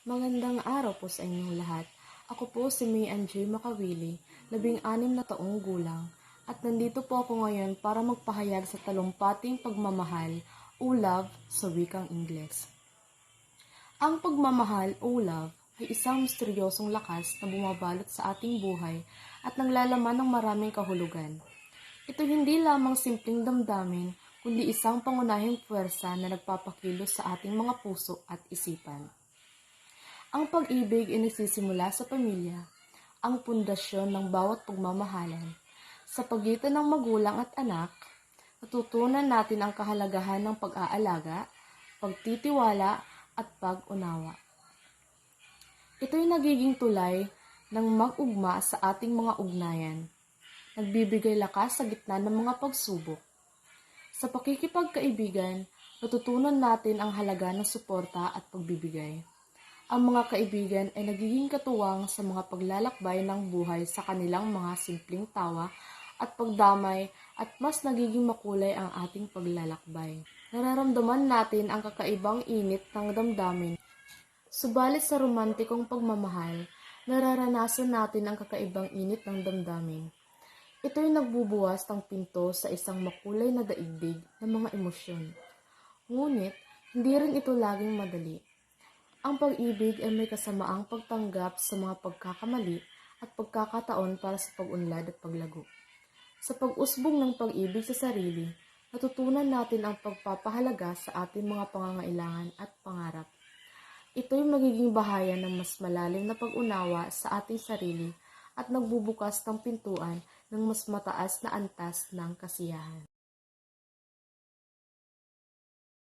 Magandang araw po sa inyong lahat. Ako po si May Angie Makawili, 16 na taong gulang, at nandito po ako ngayon para magpahayag sa talumpating pagmamahal o love sa wikang Ingles. Ang pagmamahal o love ay isang misteryosong lakas na bumabalot sa ating buhay at naglalaman ng maraming kahulugan. Ito hindi lamang simpleng damdamin, kundi isang pangunahing puwersa na nagpapakilos sa ating mga puso at isipan. Ang pag-ibig ay nagsisimula sa pamilya, ang pundasyon ng bawat pagmamahalan. Sa pagitan ng magulang at anak, natutunan natin ang kahalagahan ng pag-aalaga, pagtitiwala, at pag-unawa. Ito'y nagiging tulay ng mag-ugma sa ating mga ugnayan. Nagbibigay lakas sa gitna ng mga pagsubok. Sa pakikipagkaibigan, natutunan natin ang halaga ng suporta at pagbibigay. Ang mga kaibigan ay nagiging katuwang sa mga paglalakbay ng buhay sa kanilang mga simpleng tawa at pagdamay at mas nagiging makulay ang ating paglalakbay. Nararamdaman natin ang kakaibang init ng damdamin. Subalit sa romantikong pagmamahal, nararanasan natin ang kakaibang init ng damdamin. Ito'y nagbubuwas ng pinto sa isang makulay na daigdig ng mga emosyon. Ngunit, hindi rin ito laging madali. Ang pag-ibig ay may kasamaang pagtanggap sa mga pagkakamali at pagkakataon para sa pag-unlad at paglago. Sa pag-usbong ng pag-ibig sa sarili, natutunan natin ang pagpapahalaga sa ating mga pangangailangan at pangarap. Ito'y magiging bahaya ng mas malalim na pag-unawa sa ating sarili at nagbubukas ng pintuan ng mas mataas na antas ng kasiyahan.